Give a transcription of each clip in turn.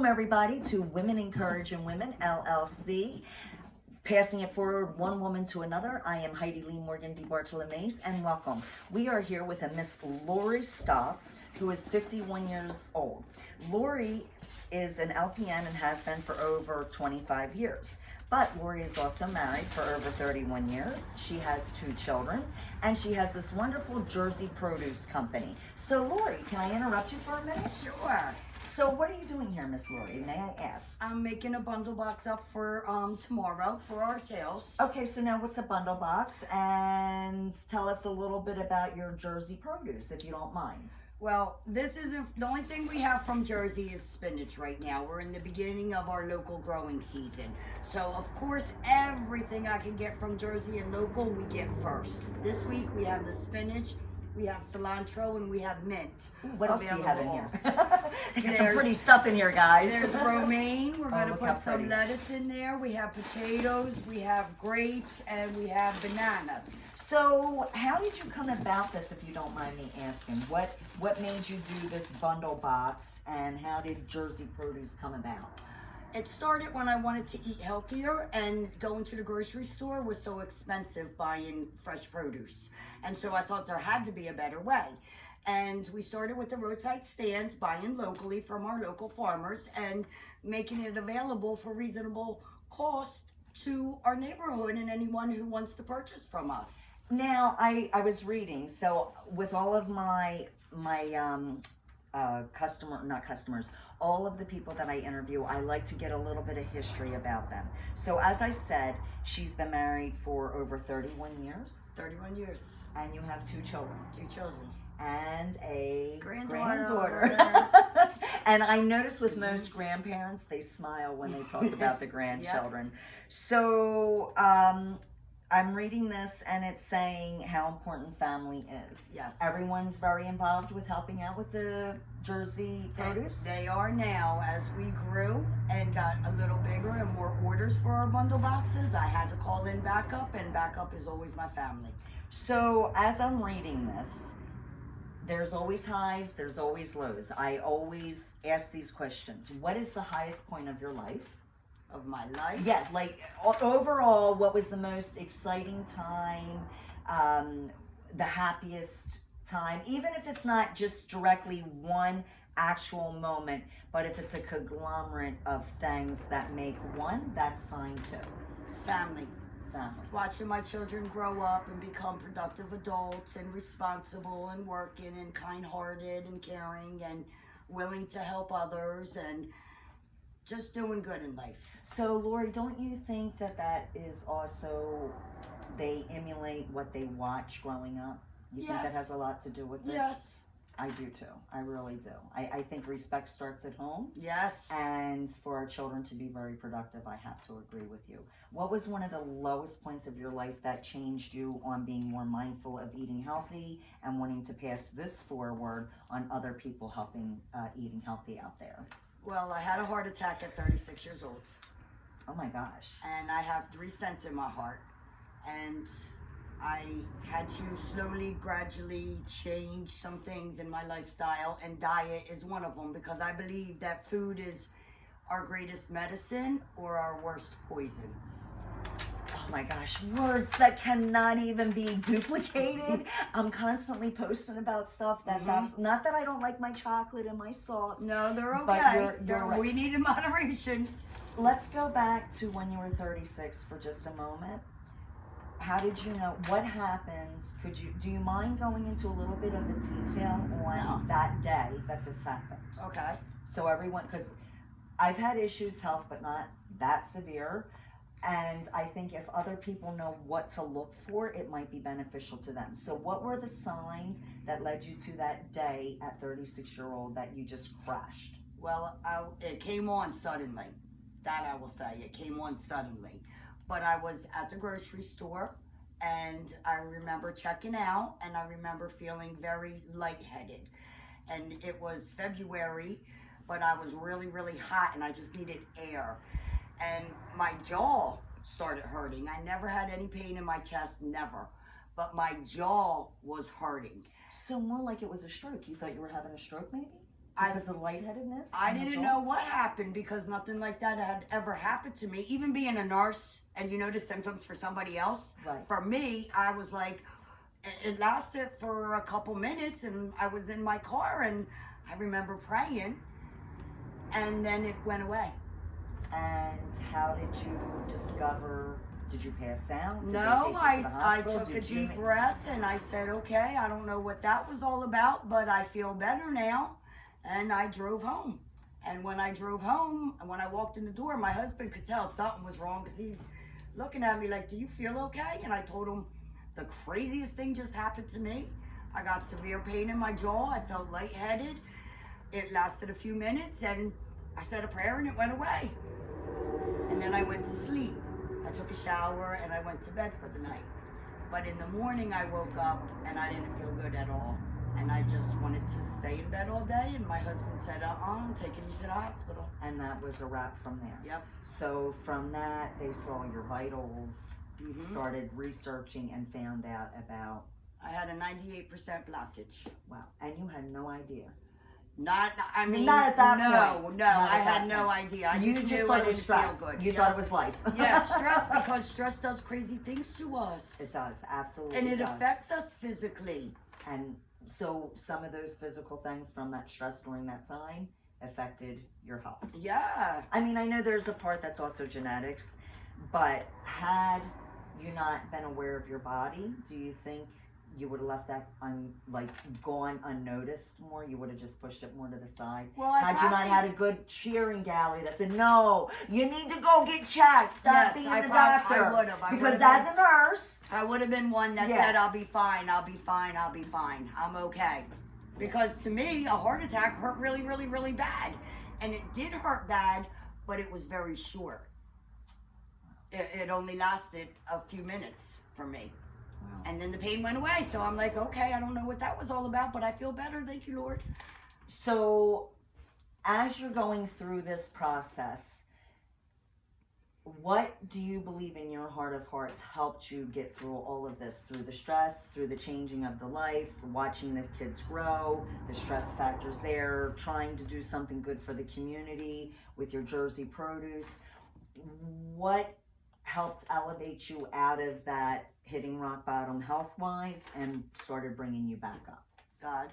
Welcome everybody to Women Encouraging Women LLC. Passing it forward one woman to another. I am Heidi Lee Morgan DeBartolomeis, and welcome. We are here with a Miss Lori Staas, who is 51 years old. Lori is an LPN and has been for over 25 years. But Lori is also married for over 31 years. She has 2 children, and she has this wonderful Jersey produce company. So Lori, can I interrupt you for a minute? Sure. So what are you doing here, Miss Lori? May I ask? I'm making a bundle box up for tomorrow for our sales. Okay, so now what's a bundle box? And tell us a little bit about your Jersey produce, if you don't mind. Well, this isn't the only thing we have from Jersey is spinach right now. We're in the beginning of our local growing season. So, of course, everything I can get from Jersey and local, we get first. This week, we have the spinach, we have cilantro, and we have mint. What else do you have in here? There's some There's- pretty stuff in here, guys. There's romaine. We're going to look how put some pretty. lettuce in there. We have potatoes, we have grapes, and we have bananas. So how did you come about this, if you don't mind me asking? What made you do this bundle box, and how did Jersey produce come about? It started when I wanted to eat healthier, and going to the grocery store was so expensive buying fresh produce. And so I thought there had to be a better way. And we started with the roadside stands, buying locally from our local farmers and making it available for reasonable cost to our neighborhood and anyone who wants to purchase from us. Now, I was reading, so with all of my all of the people that I interview, I like to get a little bit of history about them. So as I said, she's been married for over 31 years. 31 years. And you have 2 children. 2 children. And a Granddaughter. And I notice with most grandparents, they smile when they talk about the grandchildren. So I'm reading this, and it's saying how important family is. Yes. Everyone's very involved with helping out with the Jersey produce. They are now. As we grew and got a little bigger and more orders for our bundle boxes, I had to call in backup, and backup is always my family. So as I'm reading this, there's always highs, there's always lows. I always ask these questions. What is the highest point of your life? Of my life? Yeah, like overall, what was the most exciting time, the happiest time, even if it's not just directly one actual moment, but if it's a conglomerate of things that make one, that's fine too. Family. Family. Watching my children grow up and become productive adults and responsible and working and kind-hearted and caring and willing to help others and just doing good in life. So, Lori, don't you think that is also, they emulate what they watch growing up? You think that Yes. has a lot to do with it? Yes. I do too. I really do. I think respect starts at home. Yes. And for our children to be very productive, I have to agree with you. What was one of the lowest points of your life that changed you on being more mindful of eating healthy and wanting to pass this forward on other people helping eating healthy out there? Well, I had a heart attack at 36 years old. Oh my gosh. And I have 3 cents in my heart. And I had to slowly, gradually change some things in my lifestyle, and diet is one of them, because I believe that food is our greatest medicine or our worst poison. Oh my gosh, words that cannot even be duplicated. I'm constantly posting about stuff that's not that I don't like my chocolate and my sauce. No, they're okay. But you're right. We need in moderation. Let's go back to when you were 36 for just a moment. How did you know? What happens? Do you mind going into a little bit of a detail on that day that this happened? Okay. So everyone, because I've had issues, health, but not that severe. And I think if other people know what to look for, it might be beneficial to them. So what were the signs that led you to that day at 36-year-old that you just crashed? Well, it came on suddenly. That I will say. It came on suddenly. But I was at the grocery store, and I remember checking out, and I remember feeling very lightheaded. And it was February, but I was really, really hot, and I just needed air. And my jaw started hurting. I never had any pain in my chest, never. But my jaw was hurting. So more like it was a stroke. You thought you were having a stroke maybe? Because of lightheadedness? I didn't know what happened because nothing like that had ever happened to me. Even being a nurse and you know the symptoms for somebody else. Right. For me, I was like, it lasted for a couple minutes and I was in my car and I remember praying and then it went away. And how did you discover? Did you pass out? Did No, they take you to the I hospital? took a Did you deep breath and I said, okay, I don't know what that was all about, but I feel better now. And I drove home. And when I drove home, and when I walked in the door, my husband could tell something was wrong because he's looking at me like, do you feel okay? And I told him, the craziest thing just happened to me. I got severe pain in my jaw. I felt lightheaded. It lasted a few minutes and I said a prayer and it went away. And then I went to sleep. I took a shower and I went to bed for the night. But in the morning I woke up and I didn't feel good at all. And I just wanted to stay in bed all day. And my husband said, I'm taking you to the hospital. And that was a wrap from there. Yep. So from that, they saw your vitals, started researching and found out about... I had a 98% blockage. Wow. And you had no idea. Not at that point. No, I had no idea. I You just just knew thought I it was didn't stress. feel good. You thought it was life. Yeah, stress, because stress does crazy things to us. It does, absolutely. And it does. affects us physically. And so some of those physical things from that stress during that time affected your health. Yeah. I mean, I know there's a part that's also genetics, but had you not been aware of your body, do you think you would have left that gone unnoticed more? You would have just pushed it more to the side? Well, had you not had a good cheering gallery that said, no, you need to go get checked, stop being the doctor. I would have. Because as a nurse, I would have been one that said, I'll be fine, I'll be fine, I'll be fine, I'm okay. Because to me, a heart attack hurt really, really, really bad. And it did hurt bad, but it was very short. It only lasted a few minutes for me. Wow. And then the pain went away. So I'm like, okay, I don't know what that was all about, but I feel better. Thank you, Lord. So as you're going through this process, what do you believe in your heart of hearts helped you get through all of this? Through the stress, through the changing of the life, watching the kids grow, the stress factors there, trying to do something good for the community with your Jersey produce. What helped elevate you out of that hitting rock bottom health-wise and started bringing you back up? God.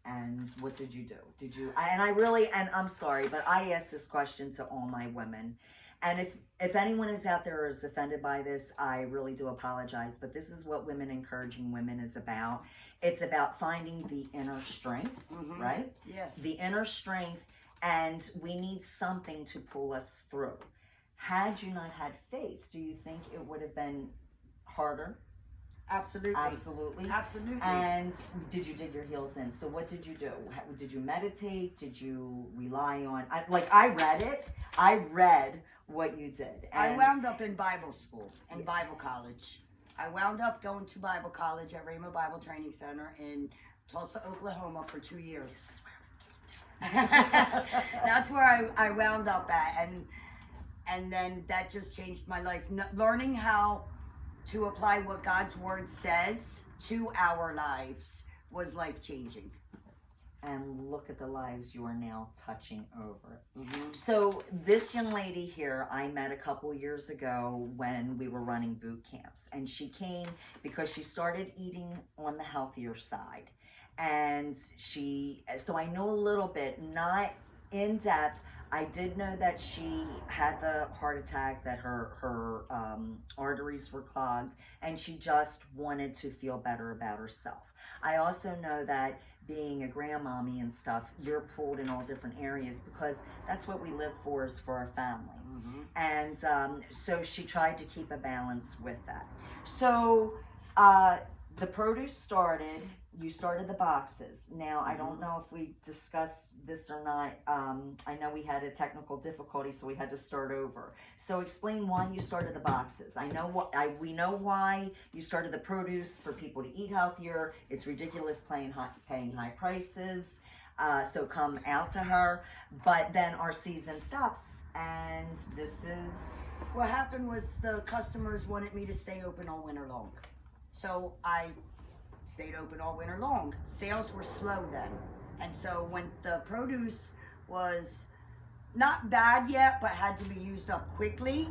And what did you do? And I'm sorry, but I ask this question to all my women. And if anyone is out there is offended by this, I really do apologize. But this is what Women Encouraging Women is about. It's about finding the inner strength, right? Yes. The inner strength, and we need something to pull us through. Had you not had faith, do you think it would have been harder? Absolutely. Absolutely. Absolutely. And did you dig your heels in? So what did you do? Did you meditate? Did you rely on... I read it. I read what you did. I wound up in Bible school and Bible college. I wound up going to Bible college at Rhema Bible Training Center in Tulsa, Oklahoma for 2 years. That's where I wound up at. And then that just changed my life. Learning how to apply what God's word says to our lives was life-changing. And look at the lives you are now touching over. So this young lady here, I met a couple years ago when we were running boot camps. And she came because she started eating on the healthier side. And so I know a little bit, not in depth. I did know that she had the heart attack, that her arteries were clogged, and she just wanted to feel better about herself. I also know that being a grandmommy and stuff, you're pulled in all different areas because that's what we live for, is for our family. And so she tried to keep a balance with that. So the produce started. You started the boxes. Now, I don't know if we discussed this or not. I know we had a technical difficulty, so we had to start over. So explain why you started the boxes. We know why you started the produce, for people to eat healthier. It's ridiculous paying high prices. So come out to her. But then our season stops, and this is... What happened was the customers wanted me to stay open all winter long. So I stayed open all winter long. Sales were slow then. And so when the produce was not bad yet, but had to be used up quickly,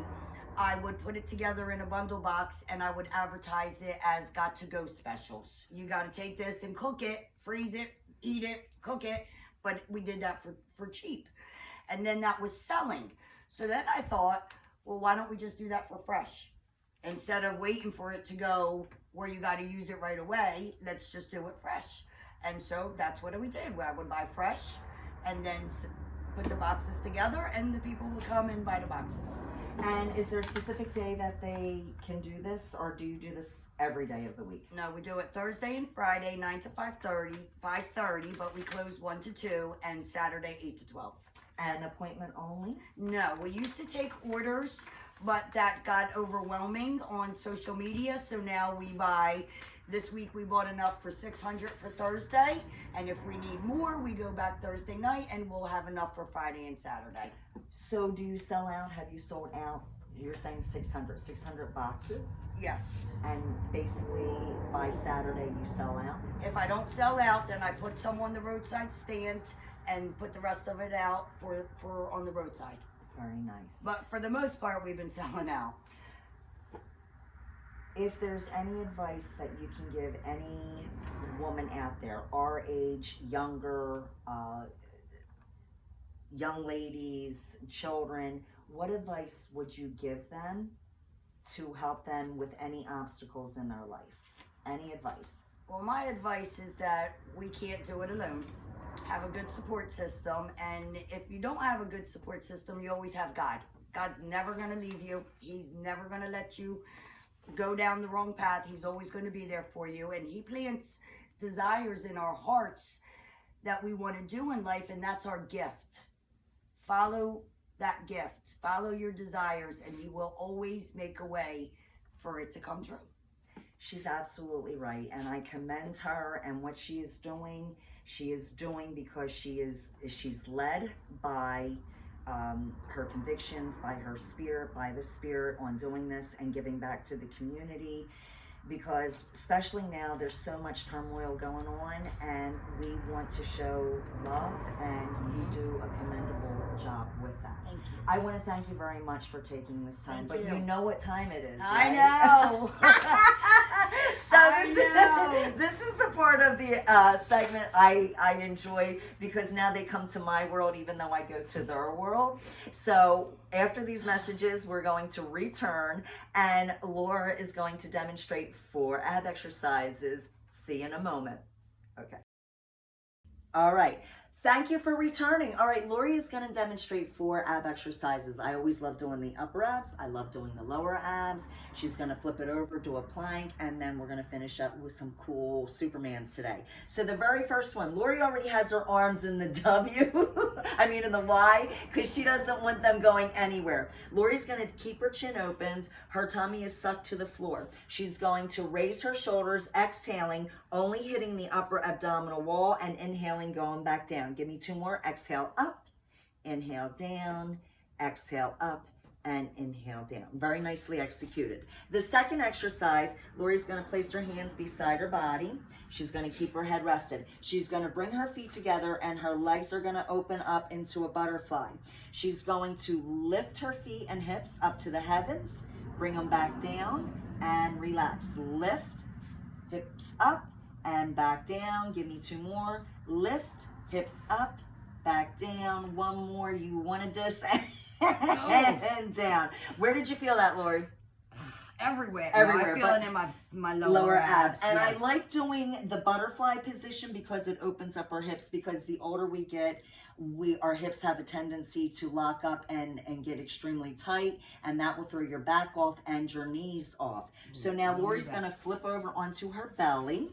I would put it together in a bundle box and I would advertise it as got to go specials. You got to take this and cook it, freeze it, eat it, cook it. But we did that for cheap. And then that was selling. So then I thought, well, why don't we just do that for fresh? Instead of waiting for it to go where you got to use it right away, let's just do it fresh. And so that's what we did. Where I would buy fresh and then put the boxes together and the people would come and buy the boxes. And is there a specific day that they can do this, or do you do this every day of the week? No, we do it Thursday and Friday, 9 to 5:30, but we close 1 to 2, and Saturday, 8 to 12. And appointment only? No, we used to take orders, but that got overwhelming on social media, so now we buy. This week we bought enough for 600 for Thursday, and if we need more, we go back Thursday night, and we'll have enough for Friday and Saturday. So do you sell out? Have you sold out? You're saying 600 boxes? Yes. And basically by Saturday you sell out? If I don't sell out, then I put some on the roadside stand and put the rest of it out for on the roadside. Very nice. But for the most part, we've been selling out. If there's any advice that you can give any woman out there, our age, younger, young ladies, children, what advice would you give them to help them with any obstacles in their life? Any advice? Well, my advice is that we can't do it alone. Have a good support system, and if you don't have a good support system, you always have God. God's never going to leave you. He's never going to let you go down the wrong path. He's always going to be there for you, and he plants desires in our hearts that we want to do in life, and that's our gift. Follow that gift, follow your desires, and he will always make a way for it to come true. She's absolutely right, and I commend her and what she is doing. She is doing because she's led by her convictions, by her spirit, by the spirit on doing this and giving back to the community, because especially now there's so much turmoil going on, and we want to show love, and you do a commendable job with that. Thank you. I want to thank you very much for taking this time. Thank but you. You know what time it is, I right? know. So I this is the part of the segment I enjoy, because now they come to my world even though I go to their world. So after these messages, we're going to return, and Laura is going to demonstrate 4 ab exercises. See you in a moment. Okay. All right. Thank you for returning. All right, Lori is going to demonstrate 4 ab exercises. I always love doing the upper abs. I love doing the lower abs. She's going to flip it over, do a plank, and then we're going to finish up with some cool Supermans today. So the very first one, Lori already has her arms in the W, in the Y, because she doesn't want them going anywhere. Lori's going to keep her chin opened. Her tummy is sucked to the floor. She's going to raise her shoulders, exhaling, only hitting the upper abdominal wall, and inhaling, going back down. Give me 2 more. Exhale up, inhale down, exhale up, and inhale down. Very nicely executed. The second exercise, Lori's going to place her hands beside her body. She's going to keep her head rested. She's going to bring her feet together, and her legs are going to open up into a butterfly. She's going to lift her feet and hips up to the heavens, bring them back down, and relax. Lift, hips up, and back down. Give me 2 more. Lift, hips up, back down. 1 more. You wanted this. And down. Where did you feel that, Lori? Everywhere. Everywhere. I feel it in my lower abs. And yes. I like doing the butterfly position because it opens up our hips, because the older we get, our hips have a tendency to lock up and get extremely tight, and that will throw your back off and your knees off. So now Lori's going to flip over onto her belly,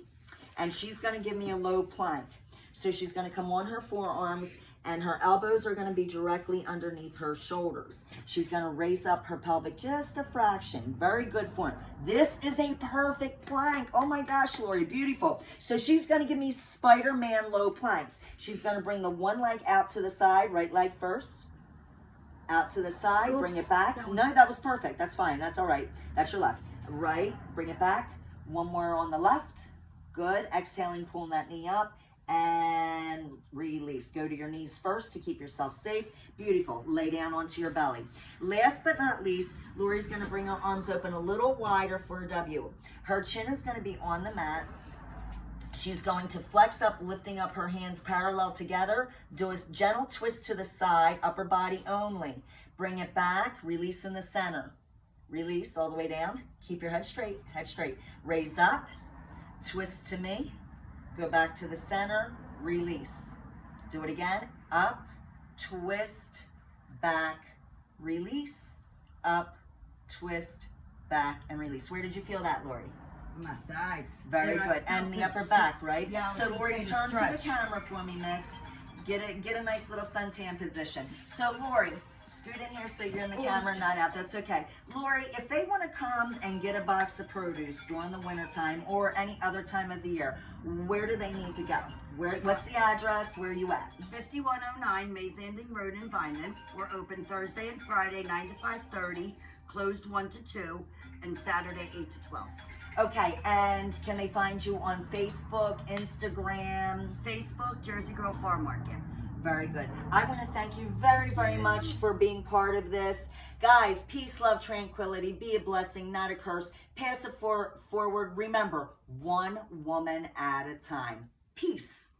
and she's going to give me a low plank. So she's going to come on her forearms, and her elbows are going to be directly underneath her shoulders. She's going to raise up her pelvic just a fraction. Very good form. This is a perfect plank. Oh my gosh, Lori, beautiful. So she's going to give me Spider-Man low planks. She's going to bring the one leg out to the side, right leg first. Out to the side, bring it back. No, that was perfect. That's fine. That's all right. That's your left. Right, bring it back. 1 more on the left. Good. Exhaling, pulling that knee up. and release. Go to your knees first to keep yourself safe. Beautiful. Lay down onto your belly. Last but not least, Lori's going to bring her arms open a little wider for a W. Her chin is going to be on the mat. She's going to flex up, lifting up her hands parallel together. Do a gentle twist to the side, upper body only. Bring it back, release in the center. Release all the way down. Keep your head straight, head straight. Raise up, twist to me. Go back to the center, release. Do it again, up, twist, back, release, up, twist, back, and release. Where did you feel that, Lori? My sides. Very Yeah, good. And the upper back, right? Yeah, so Lori, turn to the stretch. camera for me, miss. Get a nice little suntan position. So Lori, scoot in here so you're in the camera, not out. That's okay. Lori, if they want to come and get a box of produce during the wintertime or any other time of the year, where do they need to go? What's the address? Where are you at? 5109 Mays Landing Road in Vineland. We're open Thursday and Friday 9 to 5:30, closed 1 to 2, and Saturday 8 to 12. Okay, and can they find you on Facebook, Instagram? Facebook, Jersey Girl Farm Market. Very good. I want to thank you very, very much for being part of this. Guys, peace, love, tranquility. Be a blessing, not a curse. Pass it forward. Remember, one woman at a time. Peace.